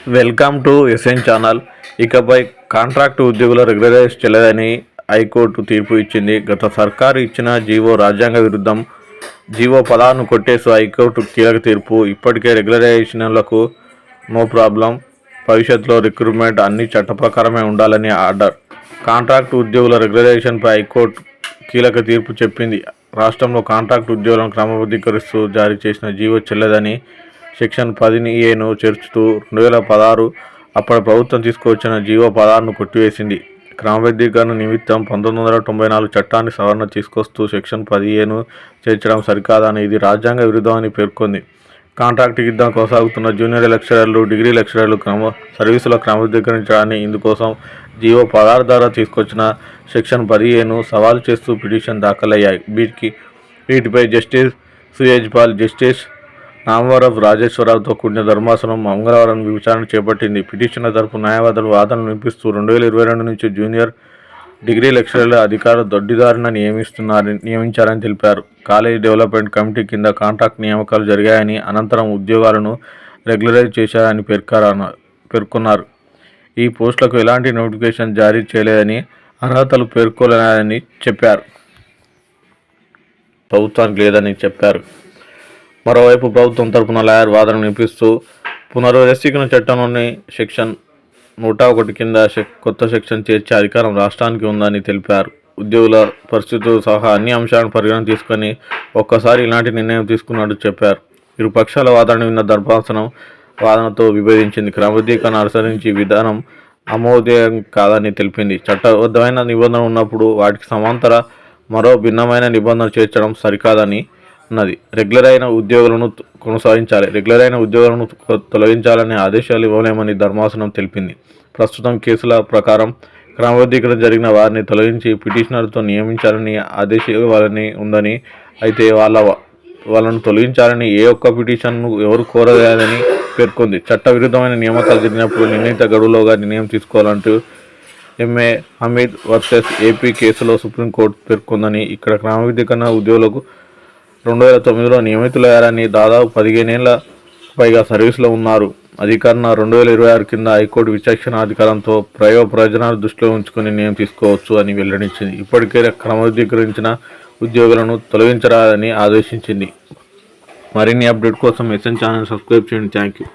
Welcome to SN channel. ఇకపై contract ఉద్యోగుల regularise చేయలేదని హైకోర్టు తీర్పు ఇచ్చింది. గత సర్కారు ఇచ్చిన జీవో రాజ్యాంగ విరుద్ధం. జీవో 16ను కొట్టేస్తూ హైకోర్టు కీలక తీర్పు. ఇప్పటికే రెగ్యులరైజేషన్లకు నో ప్రాబ్లం, భవిష్యత్తులో రిక్రూట్మెంట్ అన్ని చట్ట ప్రకారమే ఉండాలని ఆర్డర్. కాంట్రాక్టు ఉద్యోగుల రెగ్యులరైజేషన్పై హైకోర్టు కీలక తీర్పు చెప్పింది. రాష్ట్రంలో కాంట్రాక్టు ఉద్యోగులను క్రమబద్ధీకరిస్తూ జారీ చేసిన జీవో చెల్లదని సెక్షన్ 10A చేర్చుతూ 2016 అప్పటి ప్రభుత్వం తీసుకువచ్చిన జీవో 16ను కొట్టివేసింది. క్రమబద్ధీకరణ నిమిత్తం 1994 చట్టాన్ని సవరణ తీసుకొస్తూ సెక్షన్ 10A చేర్చడం సరికాదని, ఇది రాజ్యాంగ విరుద్ధమని పేర్కొంది. కాంట్రాక్టు కింద కొనసాగుతున్న జూనియర్ లెక్చరర్లు, డిగ్రీ లెక్చరర్లు సర్వీసుల క్రమబద్ధీకరించడాన్ని, ఇందుకోసం జీవో 16 ద్వారా తీసుకొచ్చిన సెక్షన్ 10A సవాలు చేస్తూ పిటిషన్ దాఖలయ్యాయి. వీటిపై జస్టిస్ సుయేజ్పాల్, జస్టిస్ నామవరపు రాజేశ్వరరావుతో కూడిన ధర్మాసనం మంగళవారం విచారణ చేపట్టింది. పిటిషనర్ తరపు న్యాయవాదులు వాదనలు వినిపిస్తూ 2022 నుంచి జూనియర్, డిగ్రీ లెక్చరర్ల అధికారులు దొడ్డిదారిన నియమించారని తెలిపారు. కాలేజీ డెవలప్మెంట్ కమిటీ కింద కాంట్రాక్ట్ నియామకాలు జరిగాయని, అనంతరం ఉద్యోగాలను రెగ్యులరైజ్ చేశారని పేర్కొన్నారు. ఈ పోస్టులకు ఎలాంటి నోటిఫికేషన్ జారీ చేయలేదని, అర్హతలు పేర్కొనలేదని చెప్పారు. ప్రభుత్వానికి లేదని చెప్పారు. మరోవైపు ప్రభుత్వం తరపున లాయర్ వాదన వినిపిస్తూ పునర్వ్యవస్థీకరణ చట్టంలోని సెక్షన్ 101 కింద కొత్త సెక్షన్ చేర్చే అధికారం రాష్ట్రానికి ఉందని తెలిపారు. ఉద్యోగుల పరిస్థితులు సహా అన్ని అంశాలను పరిగణన తీసుకొని ఒక్కసారి ఇలాంటి నిర్ణయం తీసుకున్నట్టు చెప్పారు. ఇరు పక్షాల వాదన విన్న ధర్మాసనం వాదనతో విభేదించింది. క్రమబద్ధీకరణ అనుసరించి విధానం ఆమోదయోగ్యం కాదని తెలిపింది. చట్టబద్ధమైన నిబంధన ఉన్నప్పుడు వాటికి సమాంతర మరో భిన్నమైన నిబంధన చేర్చడం సరికాదని ఉన్నది. రెగ్యులర్ అయిన ఉద్యోగులను కొనసాగించాలి, రెగ్యులర్ అయిన ఉద్యోగులను తొలగించాలనే ఆదేశాలు ఇవ్వలేమని ధర్మాసనం తెలిపింది. ప్రస్తుతం కేసుల ప్రకారం క్రమబద్ధీకరణ జరిగిన వారిని తొలగించి పిటిషనర్తో నియమించాలని ఆదేశించాలని ఉందని, అయితే వాళ్ళను తొలగించాలని ఏ ఒక్క పిటిషన్ను ఎవరు కోరలేదని పేర్కొంది. చట్ట విరుద్ధమైన నియామకాలు జరిగినప్పుడు నిర్ణీత గడువులోగా నిర్ణయం తీసుకోవాలంటూ ఎంఏ హమీద్ వర్సెస్ ఏపీ కేసులో సుప్రీంకోర్టు పేర్కొందని, ఇక్కడ క్రమబద్ధీకరణ ఉద్యోగులకు 2009లో నియమితులయ్యారని, దాదాపు 15 ఏళ్ల పైగా సర్వీసులో ఉన్నారు. అధికరణ 2026 కింద హైకోర్టు విచక్షణాధికారంతో ప్రయోజనాలు దృష్టిలో ఉంచుకొని నిర్ణయం తీసుకోవచ్చు అని వెల్లడించింది. ఇప్పటికే క్రమబద్ధీకరించిన ఉద్యోగులను తొలగించరాదని ఆదేశించింది. మరిన్ని అప్డేట్ కోసం ఎస్ఎన్ ఛానల్ సబ్స్క్రైబ్ చేయండి. Thank you.